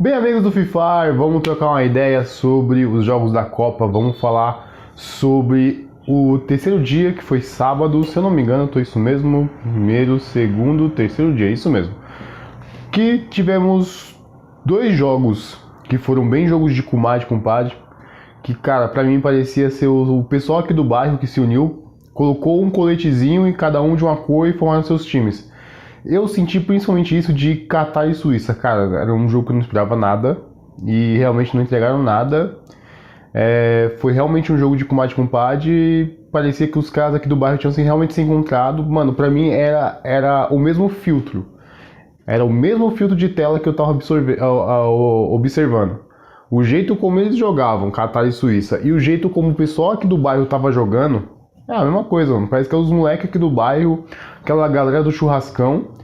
Bem, amigos do FIFA, vamos trocar uma ideia sobre os jogos da Copa. Vamos falar sobre o terceiro dia, que foi sábado, se eu não me engano, tô isso mesmo. Primeiro, segundo, terceiro dia, isso mesmo. Que tivemos dois jogos que foram bem jogos de comadre com compadre. Que, cara, pra mim parecia ser o pessoal aqui do bairro que se uniu, colocou um coletezinho em cada um de uma cor e formaram seus times. Eu senti principalmente isso de Catar e Suíça, cara. Era um jogo que eu não esperava nada e realmente não entregaram nada. Foi realmente um jogo de combate com compadre e parecia que os caras aqui do bairro tinham realmente se encontrado. Mano, pra mim era o mesmo filtro. Era o mesmo filtro de tela que eu tava observando. O jeito como eles jogavam, Catar e Suíça, e o jeito como o pessoal aqui do bairro tava jogando, é a mesma coisa, mano. Parece que é os moleques aqui do bairro, aquela galera do churrascão,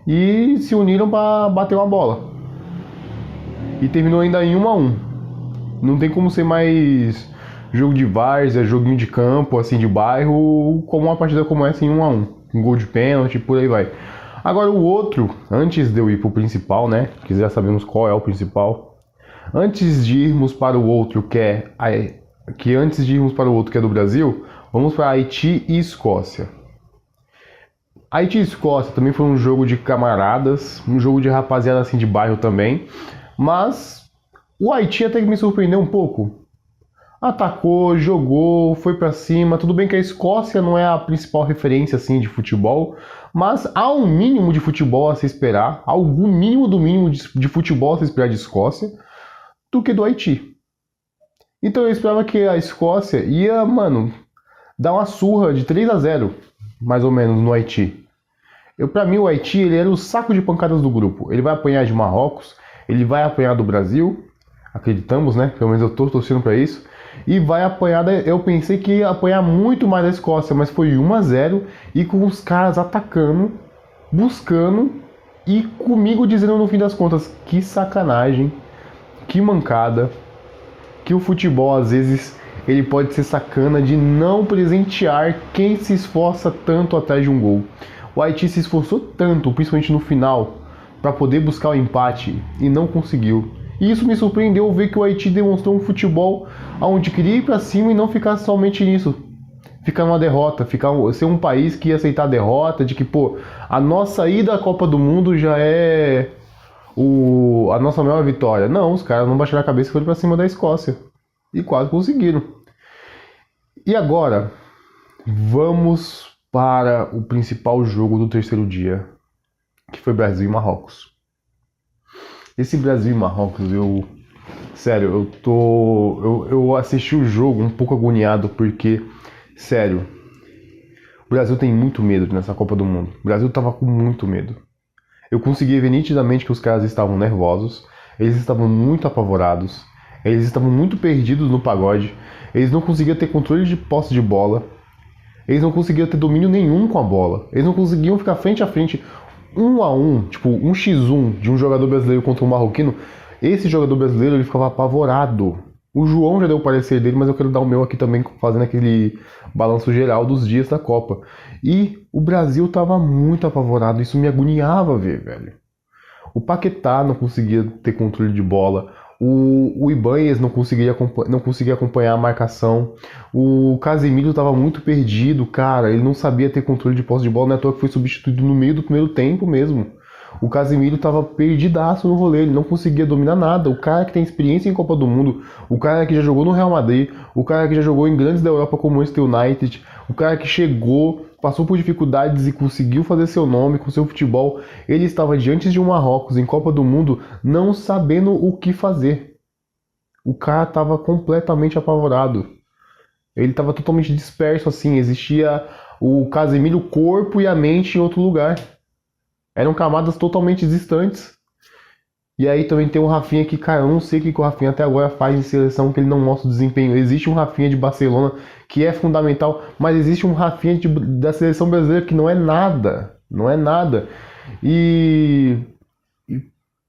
e se uniram pra bater uma bola. E terminou ainda em 1-1. Não tem como ser mais jogo de várzea, joguinho de campo, assim, de bairro, como uma partida como essa em 1-1. Um gol de pênalti, por aí vai. Agora o outro, antes de eu ir pro principal, né, que já sabemos qual é o principal. Antes de irmos para o outro, antes de irmos para o outro que é do Brasil, vamos para Haiti e Escócia. Haiti e Escócia também foi um jogo de camaradas, um jogo de rapaziada assim de bairro também, mas o Haiti até que me surpreendeu um pouco. Atacou, jogou, foi pra cima. Tudo bem que a Escócia não é a principal referência assim de futebol, mas há um mínimo de futebol a se esperar, algum mínimo do mínimo de futebol a se esperar de Escócia do que do Haiti. Então eu esperava que a Escócia ia, mano, dar uma surra de 3-0, mais ou menos, no Haiti. Pra mim, o Haiti ele era o saco de pancadas do grupo. Ele vai apanhar de Marrocos, ele vai apanhar do Brasil, acreditamos, né? Pelo menos eu tô torcendo pra isso. E vai apanhar, eu pensei que ia apanhar muito mais da Escócia, mas foi 1-0 e com os caras atacando, buscando e comigo dizendo no fim das contas, que sacanagem. Que mancada, que o futebol às vezes ele pode ser sacana de não presentear quem se esforça tanto atrás de um gol. O Haiti se esforçou tanto, principalmente no final, para poder buscar o empate e não conseguiu. E isso me surpreendeu ver que o Haiti demonstrou um futebol onde queria ir para cima e não ficar somente nisso. Ficar numa derrota, ser um país que ia aceitar a derrota, de que, pô, a nossa ida à Copa do Mundo já é a nossa maior vitória. Não, os caras não baixaram a cabeça e foram pra cima da Escócia. E quase conseguiram. E agora, vamos para o principal jogo do terceiro dia, que foi Brasil e Marrocos. Esse Brasil e Marrocos, sério, eu assisti o jogo um pouco agoniado, porque, sério, o Brasil tem muito medo nessa Copa do Mundo. O Brasil tava com muito medo. Eu conseguia ver nitidamente que os caras estavam nervosos, eles estavam muito apavorados, eles estavam muito perdidos no pagode, eles não conseguiam ter controle de posse de bola, eles não conseguiam ter domínio nenhum com a bola, eles não conseguiam ficar frente a frente, 1-1, tipo 1x1 de um jogador brasileiro contra um marroquino. Esse jogador brasileiro ele ficava apavorado. O João já deu o parecer dele, mas eu quero dar o meu aqui também, fazendo aquele balanço geral dos dias da Copa. E o Brasil tava muito apavorado, isso me agoniava ver, velho. O Paquetá não conseguia ter controle de bola, o Ibanez não conseguia acompanhar a marcação, o Casemiro tava muito perdido, cara, ele não sabia ter controle de posse de bola, não é à toa que foi substituído no meio do primeiro tempo mesmo. O Casemiro tava perdidaço no rolê, ele não conseguia dominar nada. O cara que tem experiência em Copa do Mundo, o cara que já jogou no Real Madrid, o cara que já jogou em grandes da Europa como o Manchester United, o cara que chegou, passou por dificuldades e conseguiu fazer seu nome com seu futebol, ele estava diante de um Marrocos em Copa do Mundo não sabendo o que fazer. O cara estava completamente apavorado. Ele estava totalmente disperso assim, existia o Casemiro, o corpo e a mente em outro lugar. Eram camadas totalmente distantes. E aí também tem o Rafinha que, cara, eu não sei o que o Rafinha até agora faz em seleção, que ele não mostra o desempenho. Existe um Rafinha de Barcelona que é fundamental, mas existe um Rafinha da seleção brasileira que não é nada. Não é nada. E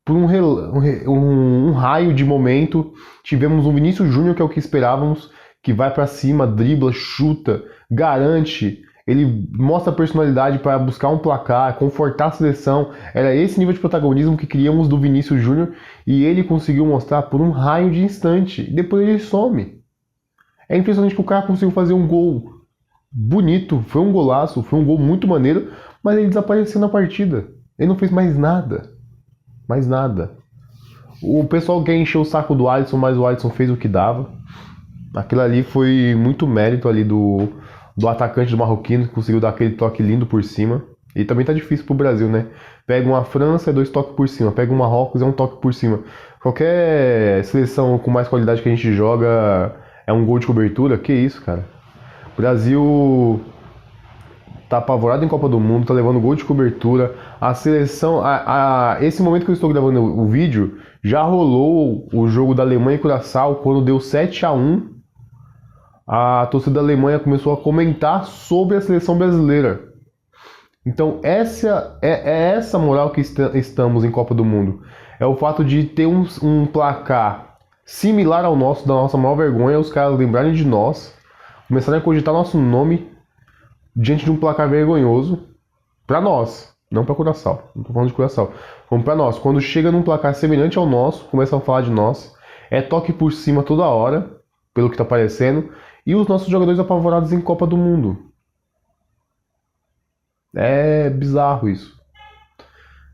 por um raio de momento, tivemos um Vinícius Júnior, que é o que esperávamos, que vai pra cima, dribla, chuta, garante. Ele mostra personalidade para buscar um placar, confortar a seleção. Era esse nível de protagonismo que queríamos do Vinícius Júnior e ele conseguiu mostrar por um raio de instante. Depois ele some. É impressionante que o cara conseguiu fazer um gol bonito, foi um golaço, foi um gol muito maneiro, mas ele desapareceu na partida. Ele não fez mais nada. Mais nada. O pessoal quer encher o saco do Alisson, mas o Alisson fez o que dava. Aquilo ali foi muito mérito ali do atacante do marroquino, que conseguiu dar aquele toque lindo por cima. E também tá difícil pro Brasil, né? Pega uma França, é 2 toques por cima. Pega um Marrocos, é um toque por cima. Qualquer seleção com mais qualidade que a gente joga é um gol de cobertura. Que isso, cara? O Brasil tá apavorado em Copa do Mundo, tá levando gol de cobertura. A seleção... esse momento que eu estou gravando o vídeo, já rolou o jogo da Alemanha e Curaçao, quando deu 7-1. A torcida da Alemanha começou a comentar sobre a seleção brasileira. Então essa é essa moral que estamos em Copa do Mundo. É o fato de ter um placar similar ao nosso, da nossa maior vergonha, os caras lembrarem de nós, começarem a cogitar nosso nome diante de um placar vergonhoso para nós, não para Curaçao. Não tô falando de Curaçao. Vamos para nós. Quando chega num placar semelhante ao nosso, começam a falar de nós. É toque por cima toda hora, pelo que tá parecendo. E os nossos jogadores apavorados em Copa do Mundo. É bizarro isso.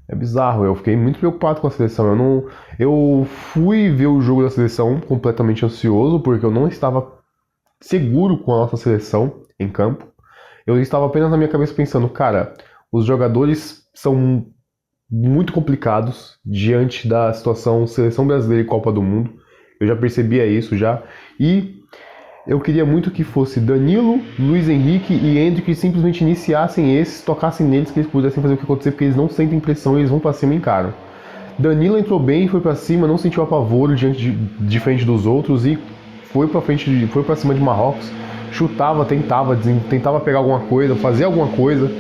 É bizarro. Eu fiquei muito preocupado com a seleção. Eu fui ver o jogo da seleção completamente ansioso, porque eu não estava seguro com a nossa seleção em campo. Eu estava apenas na minha cabeça pensando, cara, os jogadores são muito complicados diante da situação seleção brasileira e Copa do Mundo. Eu já percebia isso já. E eu queria muito que fosse Danilo, Luiz Henrique e Endrick que simplesmente iniciassem esses, tocassem neles, que eles pudessem fazer o que acontecer, porque eles não sentem pressão e eles vão pra cima e encaram. Danilo entrou bem, foi pra cima, não sentiu apavoro de frente dos outros e foi pra cima de Marrocos, chutava, tentava pegar alguma coisa, fazer alguma coisa.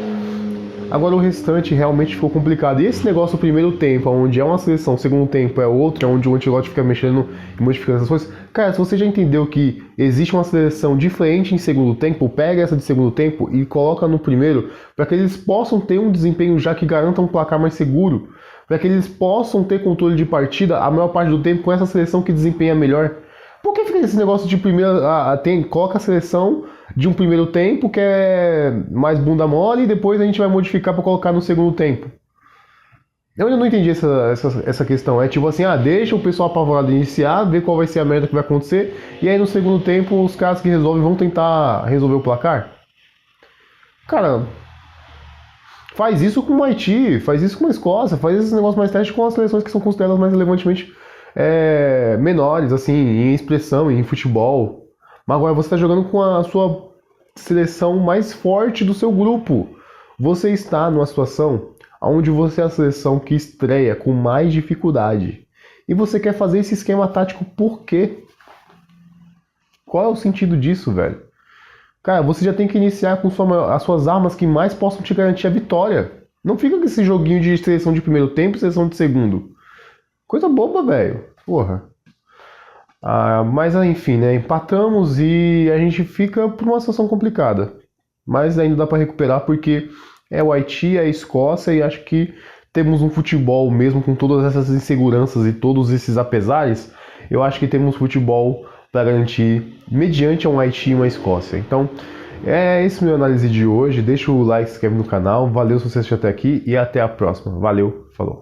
Agora o restante realmente ficou complicado. E esse negócio do primeiro tempo, onde é uma seleção, o segundo tempo é outro, onde o Ancelotti fica mexendo e modificando essas coisas. Cara, se você já entendeu que existe uma seleção diferente em segundo tempo, pega essa de segundo tempo e coloca no primeiro, para que eles possam ter um desempenho já que garanta um placar mais seguro, para que eles possam ter controle de partida a maior parte do tempo com essa seleção que desempenha melhor. Por que fica esse negócio de primeiro, coloca a seleção de um primeiro tempo que é mais bunda mole e depois a gente vai modificar para colocar no segundo tempo? Eu ainda não entendi essa questão. É tipo assim, deixa o pessoal apavorado iniciar, ver qual vai ser a merda que vai acontecer, e aí no segundo tempo os caras que resolvem vão tentar resolver o placar? Cara, faz isso com o Haiti, faz isso com a Escócia, faz esse negócio mais teste com as seleções que são consideradas mais relevantemente menores, assim, em expressão, em futebol. Mas agora você está jogando com a sua seleção mais forte do seu grupo. Você está numa situação onde você é a seleção que estreia com mais dificuldade. E você quer fazer esse esquema tático por quê? Qual é o sentido disso, velho? Cara, você já tem que iniciar com as suas armas que mais possam te garantir a vitória. Não fica com esse joguinho de seleção de primeiro tempo e seleção de segundo. Coisa boba, velho. Porra. Mas enfim, né? Empatamos e a gente fica por uma situação complicada. Mas ainda dá pra recuperar porque é o Haiti, é a Escócia e acho que temos um futebol mesmo com todas essas inseguranças e todos esses apesares. Eu acho que temos futebol para garantir mediante um Haiti e uma Escócia. Então, esse meu análise de hoje. Deixa o like, se inscreve no canal. Valeu se você assistiu até aqui e até a próxima. Valeu, falou.